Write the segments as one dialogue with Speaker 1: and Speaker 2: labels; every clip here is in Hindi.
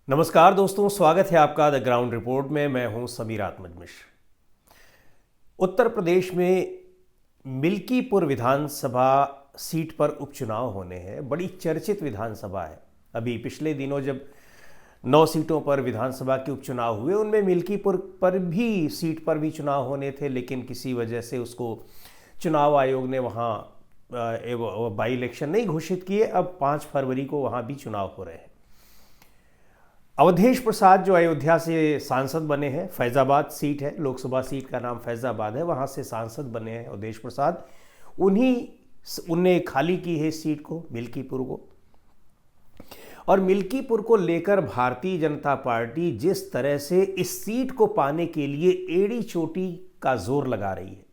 Speaker 1: नमस्कार दोस्तों, स्वागत है आपका द ग्राउंड रिपोर्ट में। मैं हूं समीर आत्मज मिश्र। उत्तर प्रदेश में मिल्कीपुर विधानसभा सीट पर उपचुनाव होने हैं। बड़ी चर्चित विधानसभा है। अभी पिछले दिनों जब 9 सीटों पर विधानसभा के उपचुनाव हुए, उनमें मिल्कीपुर पर भी सीट पर भी चुनाव होने थे, लेकिन किसी वजह से उसको चुनाव आयोग ने वहाँ बाई इलेक्शन नहीं घोषित किए। अब 5 फरवरी को वहाँ भी चुनाव हो रहे हैं। अवधेश प्रसाद जो अयोध्या से सांसद बने हैं, फैज़ाबाद सीट है, लोकसभा सीट का नाम फैज़ाबाद है, वहाँ से सांसद बने हैं अवधेश प्रसाद। उनने खाली की है सीट को, मिल्कीपुर को। और मिल्कीपुर को लेकर भारतीय जनता पार्टी जिस तरह से इस सीट को पाने के लिए एड़ी चोटी का जोर लगा रही है,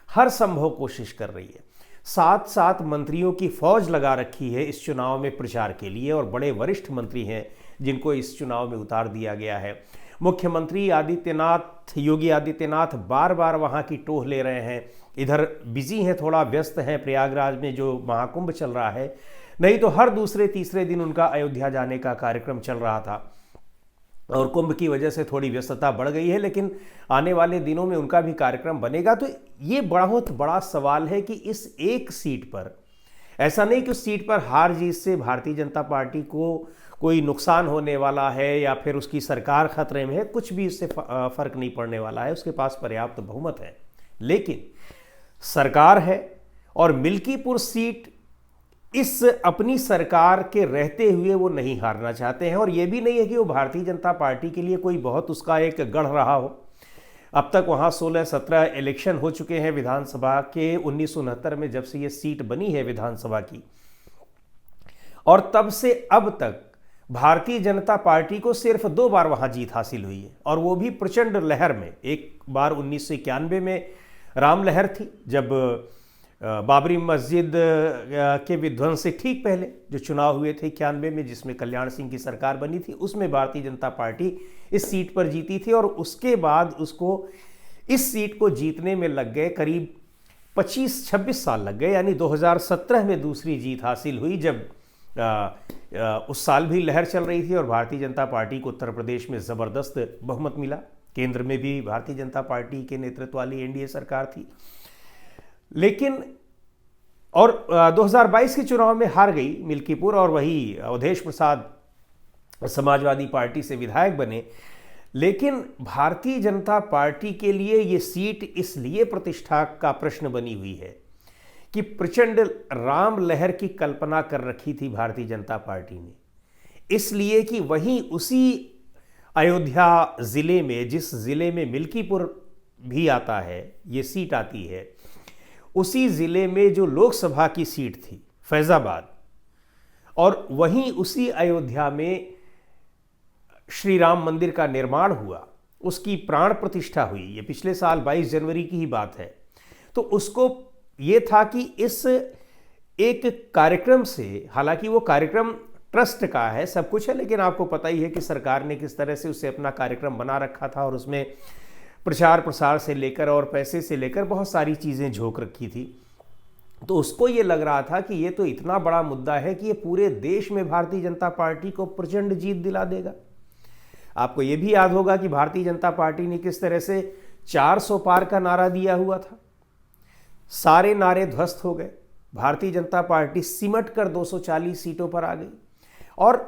Speaker 1: हर संभव कोशिश कर रही है। साथ साथ मंत्रियों की फौज लगा रखी है इस चुनाव में प्रचार के लिए, और बड़े वरिष्ठ मंत्री हैं जिनको इस चुनाव में उतार दिया गया है। मुख्यमंत्री योगी आदित्यनाथ बार बार वहाँ की टोह ले रहे हैं। इधर बिजी हैं, थोड़ा व्यस्त हैं प्रयागराज में जो महाकुंभ चल रहा है, नहीं तो हर दूसरे तीसरे दिन उनका अयोध्या जाने का कार्यक्रम चल रहा था। और कुंभ की वजह से थोड़ी व्यस्तता बढ़ गई है, लेकिन आने वाले दिनों में उनका भी कार्यक्रम बनेगा। तो ये बहुत बड़ा सवाल है कि इस एक सीट पर, ऐसा नहीं कि उस सीट पर हार जीत से भारतीय जनता पार्टी को कोई नुकसान होने वाला है या फिर उसकी सरकार खतरे में है, कुछ भी इससे फर्क नहीं पड़ने वाला है। उसके पास पर्याप्त बहुमत है, लेकिन सरकार है और मिल्कीपुर सीट इस अपनी सरकार के रहते हुए वो नहीं हारना चाहते हैं। और ये भी नहीं है कि वो भारतीय जनता पार्टी के लिए कोई बहुत उसका एक गढ़ रहा हो। अब तक वहाँ 16-17 इलेक्शन हो चुके हैं विधानसभा के। 1969 में जब से ये सीट बनी है विधानसभा की, और तब से अब तक भारतीय जनता पार्टी को सिर्फ 2 बार वहाँ जीत हासिल हुई है, और वो भी प्रचंड लहर में। एक बार 1991 में राम लहर थी, जब बाबरी मस्जिद के विध्वंस से ठीक पहले जो चुनाव हुए थे 91 में, जिसमें कल्याण सिंह की सरकार बनी थी, उसमें भारतीय जनता पार्टी इस सीट पर जीती थी। और उसके बाद उसको इस सीट को जीतने में लग गए करीब 25-26 साल लग गए। यानी 2017 में दूसरी जीत हासिल हुई, जब उस साल भी लहर चल रही थी और भारतीय जनता पार्टी को उत्तर प्रदेश में ज़बरदस्त बहुमत मिला। केंद्र में भी भारतीय जनता पार्टी के नेतृत्व वाली एनडीए सरकार थी। लेकिन 2022 के चुनाव में हार गई मिल्कीपुर, और वही अवधेश प्रसाद समाजवादी पार्टी से विधायक बने। लेकिन भारतीय जनता पार्टी के लिए ये सीट इसलिए प्रतिष्ठा का प्रश्न बनी हुई है कि प्रचंड राम लहर की कल्पना कर रखी थी भारतीय जनता पार्टी ने, इसलिए कि वहीं उसी अयोध्या ज़िले में, जिस ज़िले में मिल्कीपुर भी आता है, ये सीट आती है, उसी ज़िले में जो लोकसभा की सीट थी फैज़ाबाद, और वहीं उसी अयोध्या में श्री राम मंदिर का निर्माण हुआ, उसकी प्राण प्रतिष्ठा हुई। ये पिछले साल 22 जनवरी की ही बात है। तो उसको ये था कि इस एक कार्यक्रम से, हालांकि वो कार्यक्रम ट्रस्ट का है, सब कुछ है, लेकिन आपको पता ही है कि सरकार ने किस तरह से उससे अपना कार्यक्रम बना रखा था, और उसमें प्रचार प्रसार से लेकर और पैसे से लेकर बहुत सारी चीज़ें झोंक रखी थी। तो उसको ये लग रहा था कि ये तो इतना बड़ा मुद्दा है कि ये पूरे देश में भारतीय जनता पार्टी को प्रचंड जीत दिला देगा। आपको ये भी याद होगा कि भारतीय जनता पार्टी ने किस तरह से 400 पार का नारा दिया हुआ था। सारे नारे ध्वस्त हो गए। भारतीय जनता पार्टी सिमट कर 240 सीटों पर आ गई। और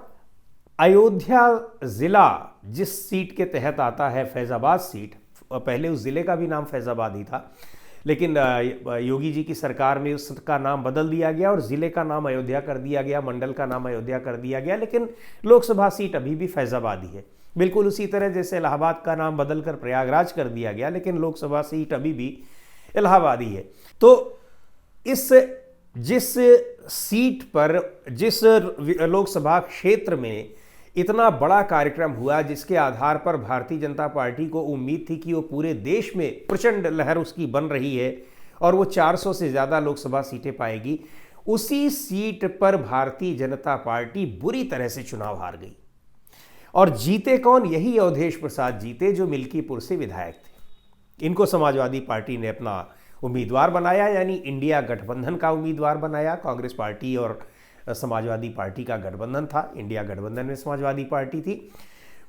Speaker 1: अयोध्या ज़िला जिस सीट के तहत आता है, फैज़ाबाद सीट, पहले उस ज़िले का भी नाम फैज़ाबाद ही था, लेकिन योगी जी की सरकार में उसका नाम बदल दिया गया और ज़िले का नाम अयोध्या कर दिया गया, मंडल का नाम अयोध्या कर दिया गया, लेकिन लोकसभा सीट अभी भी फैज़ाबाद ही है। बिल्कुल उसी तरह जैसे इलाहाबाद का नाम बदलकर प्रयागराज कर दिया गया, लेकिन लोकसभा सीट अभी भी इलाहाबाद ही है। तो जिस सीट पर, जिस लोकसभा क्षेत्र में इतना बड़ा कार्यक्रम हुआ, जिसके आधार पर भारतीय जनता पार्टी को उम्मीद थी कि वो पूरे देश में प्रचंड लहर उसकी बन रही है और वो 400 से ज़्यादा लोकसभा सीटें पाएगी, उसी सीट पर भारतीय जनता पार्टी बुरी तरह से चुनाव हार गई। और जीते कौन? यही अवधेश प्रसाद जीते, जो मिल्कीपुर से विधायक थे। इनको समाजवादी पार्टी ने अपना उम्मीदवार बनाया, यानी इंडिया गठबंधन का उम्मीदवार बनाया। कांग्रेस पार्टी और समाजवादी पार्टी का गठबंधन था, इंडिया गठबंधन में समाजवादी पार्टी थी।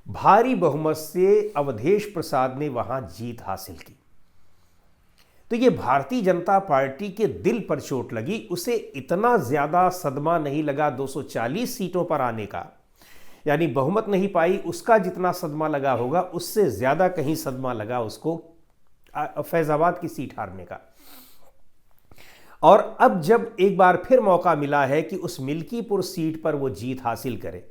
Speaker 1: भारी बहुमत से अवधेश प्रसाद ने वहां जीत हासिल की। तो ये भारतीय जनता पार्टी के दिल पर चोट लगी। उसे इतना ज्यादा सदमा नहीं लगा 240 सीटों पर आने का, यानी बहुमत नहीं पाई, उसका जितना सदमा लगा होगा उससे ज्यादा कहीं सदमा लगा उसको फैजाबाद की सीट हारने का। और अब जब एक बार फिर मौका मिला है कि उस मिल्कीपुर सीट पर वो जीत हासिल करे,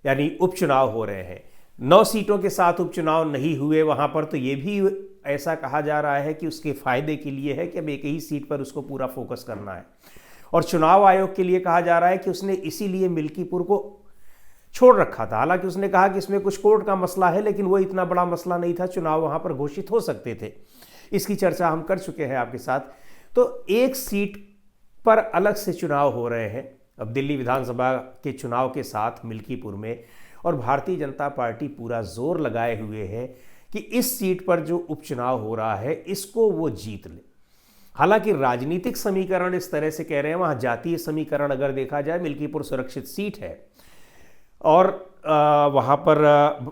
Speaker 1: यानी उपचुनाव हो रहे हैं, 9 सीटों के साथ उपचुनाव नहीं हुए वहां पर, तो ये भी ऐसा कहा जा रहा है कि उसके फायदे के लिए है कि अब एक ही सीट पर उसको पूरा फोकस करना है। और चुनाव आयोग के लिए कहा जा रहा है कि उसने इसीलिए मिल्कीपुर को छोड़ रखा था। हालांकि उसने कहा कि इसमें कुछ कोर्ट का मसला है, लेकिन वो इतना बड़ा मसला नहीं था, चुनाव वहां पर घोषित हो सकते थे। इसकी चर्चा हम कर चुके हैं आपके साथ। तो एक सीट पर अलग से चुनाव हो रहे हैं अब दिल्ली विधानसभा के चुनाव के साथ मिल्कीपुर में, और भारतीय जनता पार्टी पूरा जोर लगाए हुए है कि इस सीट पर जो उपचुनाव हो रहा है इसको वो जीत ले। हालांकि राजनीतिक समीकरण इस तरह से कह रहे हैं, वहां जातीय समीकरण अगर देखा जाए, मिल्कीपुर सुरक्षित सीट है और वहाँ पर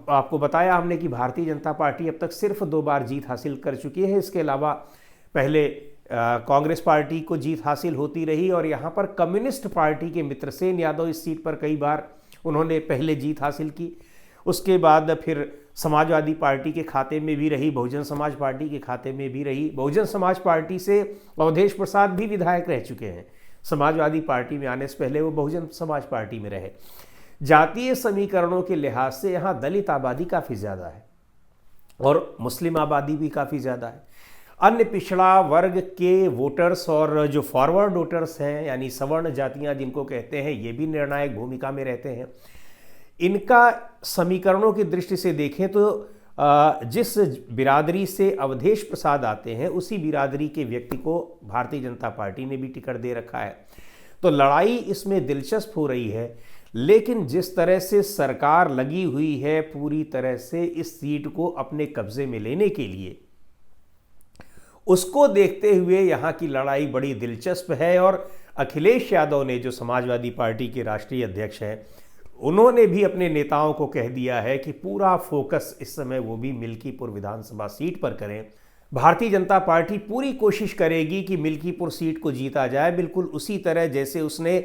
Speaker 1: आपको बताया हमने कि भारतीय जनता पार्टी अब तक सिर्फ 2 बार जीत हासिल कर चुकी है। इसके अलावा पहले कांग्रेस पार्टी को जीत हासिल होती रही, और यहाँ पर कम्युनिस्ट पार्टी के मित्रसेन यादव इस सीट पर कई बार उन्होंने पहले जीत हासिल की। उसके बाद फिर समाजवादी पार्टी के खाते में भी रही, बहुजन समाज पार्टी के खाते में भी रही। बहुजन समाज पार्टी से अवधेश प्रसाद भी विधायक रह चुके हैं, समाजवादी पार्टी में आने से पहले वो बहुजन समाज पार्टी में रहे। जातीय समीकरणों के लिहाज से यहाँ दलित आबादी काफ़ी ज़्यादा है और मुस्लिम आबादी भी काफ़ी ज़्यादा है। अन्य पिछड़ा वर्ग के वोटर्स और जो फॉरवर्ड वोटर्स हैं, यानी सवर्ण जातियाँ जिनको कहते हैं, ये भी निर्णायक भूमिका में रहते हैं। इनका समीकरणों की दृष्टि से देखें तो जिस बिरादरी से अवधेश प्रसाद आते हैं उसी बिरादरी के व्यक्ति को भारतीय जनता पार्टी ने भी टिकट दे रखा है। तो लड़ाई इसमें दिलचस्प हो रही है, लेकिन जिस तरह से सरकार लगी हुई है पूरी तरह से इस सीट को अपने कब्जे में लेने के लिए, उसको देखते हुए यहाँ की लड़ाई बड़ी दिलचस्प है। और अखिलेश यादव ने, जो समाजवादी पार्टी के राष्ट्रीय अध्यक्ष हैं, उन्होंने भी अपने नेताओं को कह दिया है कि पूरा फोकस इस समय वो भी मिल्कीपुर विधानसभा सीट पर करें। भारतीय जनता पार्टी पूरी कोशिश करेगी कि मिल्कीपुर सीट को जीता जाए, बिल्कुल उसी तरह जैसे उसने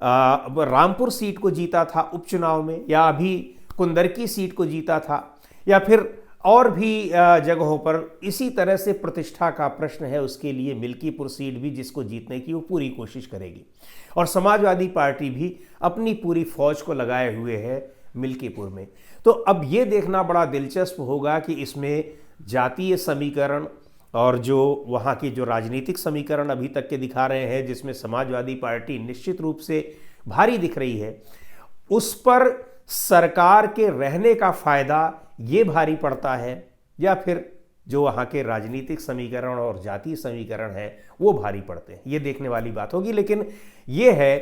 Speaker 1: रामपुर सीट को जीता था उपचुनाव में, या अभी कुंदरकी सीट को जीता था, या फिर और भी जगहों पर। इसी तरह से प्रतिष्ठा का प्रश्न है उसके लिए मिल्कीपुर सीट भी, जिसको जीतने की वो पूरी कोशिश करेगी। और समाजवादी पार्टी भी अपनी पूरी फौज को लगाए हुए है मिल्कीपुर में। तो अब ये देखना बड़ा दिलचस्प होगा कि इसमें जातीय समीकरण और जो वहाँ की जो राजनीतिक समीकरण अभी तक के दिखा रहे हैं, जिसमें समाजवादी पार्टी निश्चित रूप से भारी दिख रही है, उस पर सरकार के रहने का फायदा ये भारी पड़ता है, या फिर जो वहाँ के राजनीतिक समीकरण और जातीय समीकरण है वो भारी पड़ते हैं। ये देखने वाली बात होगी। लेकिन ये है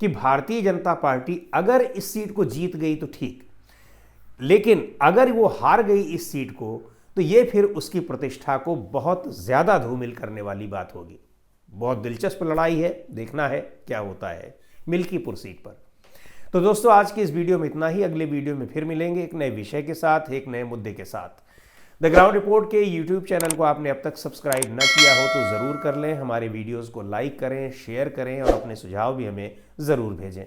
Speaker 1: कि भारतीय जनता पार्टी अगर इस सीट को जीत गई तो ठीक, लेकिन अगर वो हार गई इस सीट को तो ये फिर उसकी प्रतिष्ठा को बहुत ज़्यादा धूमिल करने वाली बात होगी। बहुत दिलचस्प लड़ाई है, देखना है क्या होता है मिल्कीपुर सीट पर। तो दोस्तों, आज की इस वीडियो में इतना ही। अगले वीडियो में फिर मिलेंगे एक नए विषय के साथ, एक नए मुद्दे के साथ। द ग्राउंड रिपोर्ट के यूट्यूब चैनल को आपने अब तक सब्सक्राइब न किया हो तो ज़रूर कर लें। हमारे वीडियोज़ को लाइक करें, शेयर करें और अपने सुझाव भी हमें ज़रूर भेजें।